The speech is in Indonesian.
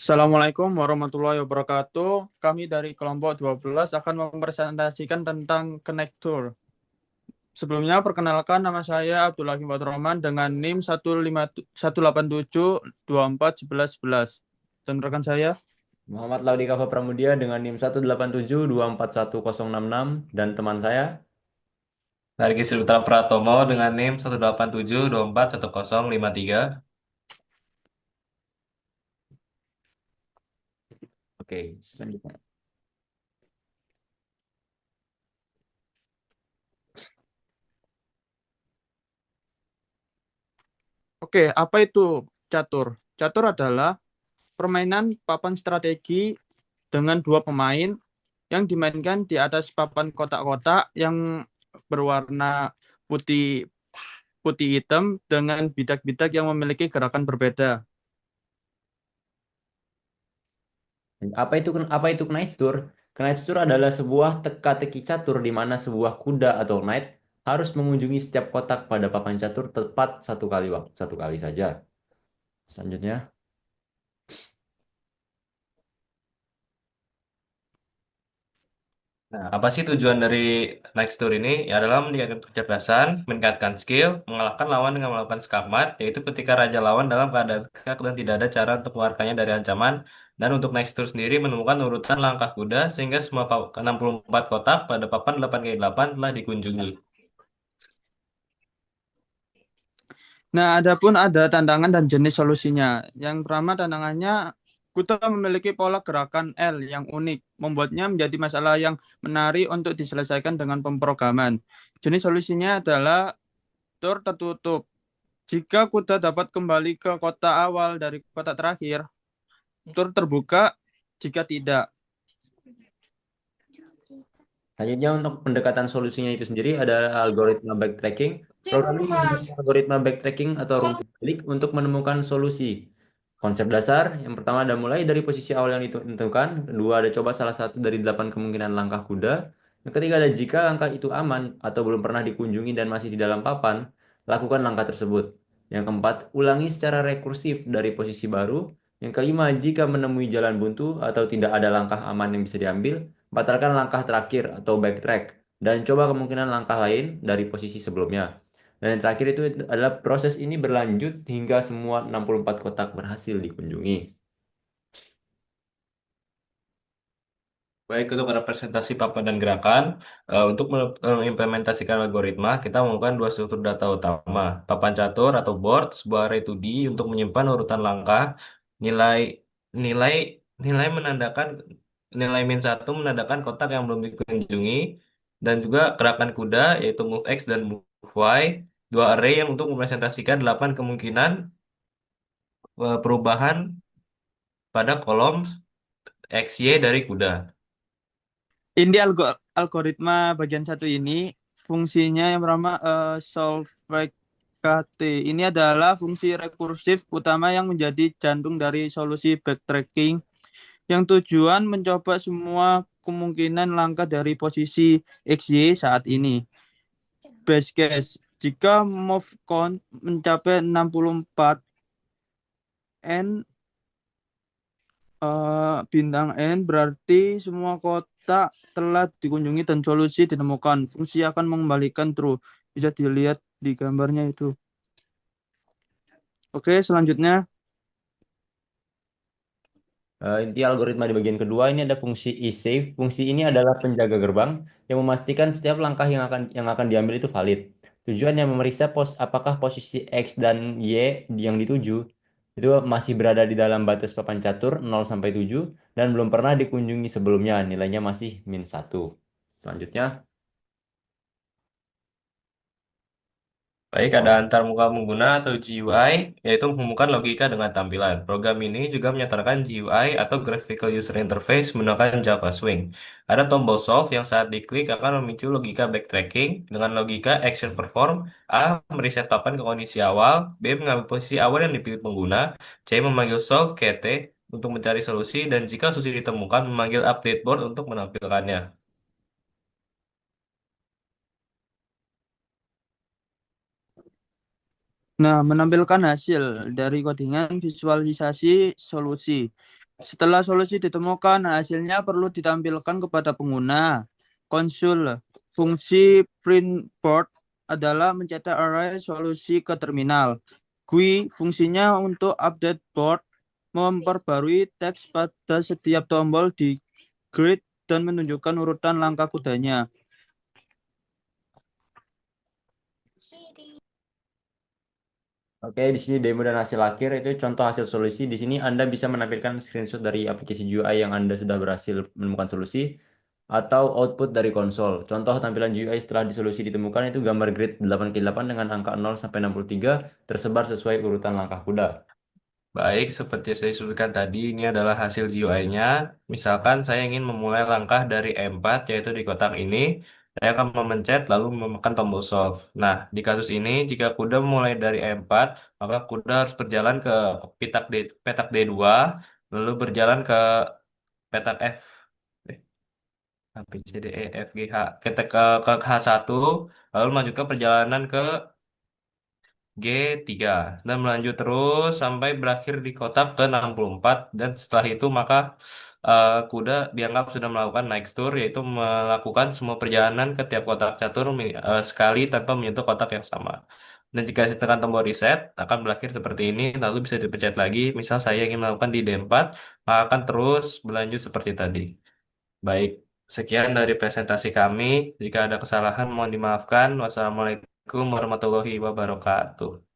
Assalamualaikum warahmatullahi wabarakatuh. Kami dari kelompok 12 akan mempresentasikan tentang konektor. Sebelumnya, perkenalkan nama saya Abdul Hakim Fathurrahman dengan NIM 187241111. Dan rekan saya, Muhammad Laudi Kava Pramudia dengan NIM 187241066 dan teman saya. Nargis Putra Pratomo dengan NIM 187241053. Oke, selanjutnya. oke, apa itu catur? Catur adalah permainan papan strategi dengan dua pemain yang dimainkan di atas papan kotak-kotak yang berwarna putih putih hitam dengan bidak-bidak yang memiliki gerakan berbeda. Apa itu Knight Tour? Knight Tour adalah sebuah teka-teki catur di mana sebuah kuda atau knight harus mengunjungi setiap kotak pada papan catur tepat satu kali saja. Selanjutnya. Nah, apa sih tujuan dari Next Tour ini? Ya adalah meningkatkan kecerdasan, meningkatkan skill, mengalahkan lawan dengan melakukan skakmat, yaitu ketika raja lawan dalam keadaan tegak dan tidak ada cara untuk mengeluarkannya dari ancaman. Dan untuk Next Tour sendiri menemukan urutan langkah kuda sehingga semua 64 kotak pada papan 8x8 telah dikunjungi. Nah, adapun ada tantangan dan jenis solusinya. Yang pertama tantangannya Kuta memiliki pola gerakan L yang unik, membuatnya menjadi masalah yang menarik untuk diselesaikan dengan pemrograman. Jenis solusinya adalah tur tertutup. Jika kuda dapat kembali ke kotak awal dari kotak terakhir, tur terbuka. Jika tidak, Selanjutnya untuk pendekatan solusinya itu sendiri ada algoritma backtracking. Program ini menggunakan algoritma backtracking atau runtut balik untuk menemukan solusi. Konsep dasar, yang pertama ada mulai dari posisi awal yang ditentukan, kedua ada coba salah satu dari 8 kemungkinan langkah kuda, yang ketiga ada jika langkah itu aman atau belum pernah dikunjungi dan masih di dalam papan, lakukan langkah tersebut. Yang keempat, ulangi secara rekursif dari posisi baru. Yang kelima, jika menemui jalan buntu atau tidak ada langkah aman yang bisa diambil, batalkan langkah terakhir atau backtrack dan coba kemungkinan langkah lain dari posisi sebelumnya. Dan yang terakhir itu adalah proses ini berlanjut hingga semua 64 kotak berhasil dikunjungi. Baik untuk representasi papan dan gerakan, untuk mengimplementasikan algoritma, kita menggunakan dua struktur data utama. Papan catur atau board, sebuah array 2D untuk menyimpan urutan langkah, nilai nilai nilai menandakan nilai min 1 menandakan kotak yang belum dikunjungi, dan juga gerakan kuda yaitu move X dan move Y, dua array yang untuk merepresentasikan 8 kemungkinan perubahan pada kolom X, Y dari kuda. inti algoritma bagian satu ini fungsinya yang pertama solve KT. Ini adalah fungsi rekursif utama yang menjadi jantung dari solusi backtracking yang tujuan mencoba semua kemungkinan langkah dari posisi XY saat ini. Base case, jika move count mencapai 64 N bintang N berarti semua kotak telah dikunjungi dan solusi ditemukan. Fungsi akan mengembalikan true. Bisa dilihat di gambarnya itu. Oke, selanjutnya. Inti algoritma di bagian kedua ini ada fungsi e-save. Fungsi ini adalah penjaga gerbang yang memastikan setiap langkah yang akan diambil itu valid. Tujuannya memeriksa apakah posisi X dan Y yang dituju itu masih berada di dalam batas papan catur 0 sampai 7 dan belum pernah dikunjungi sebelumnya. Nilainya masih -1. Selanjutnya. Baik, ada antarmuka pengguna atau GUI, yaitu menghubungkan logika dengan tampilan. Program ini juga menyatakan GUI atau Graphical User Interface menggunakan Java Swing. Ada tombol Solve yang saat diklik akan memicu logika backtracking dengan logika Action Perform. A. Mereset papan ke kondisi awal. B. Mengambil posisi awal yang dipilih pengguna. C. Memanggil Solve KT untuk mencari solusi. Dan jika solusi ditemukan, memanggil Update Board untuk menampilkannya. Nah, menampilkan hasil dari codingan visualisasi solusi. Setelah solusi ditemukan, hasilnya perlu ditampilkan kepada pengguna. Konsul. Fungsi print board adalah mencetak array solusi ke terminal. GUI fungsinya untuk update board, memperbarui teks pada setiap tombol di grid dan menunjukkan urutan langkah kudanya. Oke, di sini demo dan hasil akhir itu contoh hasil solusi. Di sini Anda bisa menampilkan screenshot dari aplikasi GUI yang Anda sudah berhasil menemukan solusi atau output dari konsol. Contoh tampilan GUI setelah solusi ditemukan itu gambar grid 8x8 dengan angka 0 sampai 63 tersebar sesuai urutan langkah kuda. Baik, seperti yang saya sebutkan tadi, ini adalah hasil GUI-nya. Misalkan saya ingin memulai langkah dari E4, yaitu di kotak ini, saya akan memencet lalu menekan tombol solve. Nah, di kasus ini, jika kuda mulai dari E4, maka kuda harus berjalan ke petak D2, lalu berjalan ke petak F, eh, A, B, C, D, E, F, G, H, ke H1, lalu melanjutkan perjalanan ke G3 dan melanjut terus sampai berakhir di kotak ke 64 dan setelah itu maka kuda dianggap sudah melakukan next tour yaitu melakukan semua perjalanan ke tiap kotak catur sekali tanpa menyentuh kotak yang sama. Dan jika saya tekan tombol reset akan berakhir seperti ini lalu bisa dipencet lagi. Misal saya ingin melakukan di D4 maka akan terus berlanjut seperti tadi. Baik, sekian dari presentasi kami. Jika ada kesalahan mohon dimaafkan. Wassalamualaikum warahmatullahi wabarakatuh.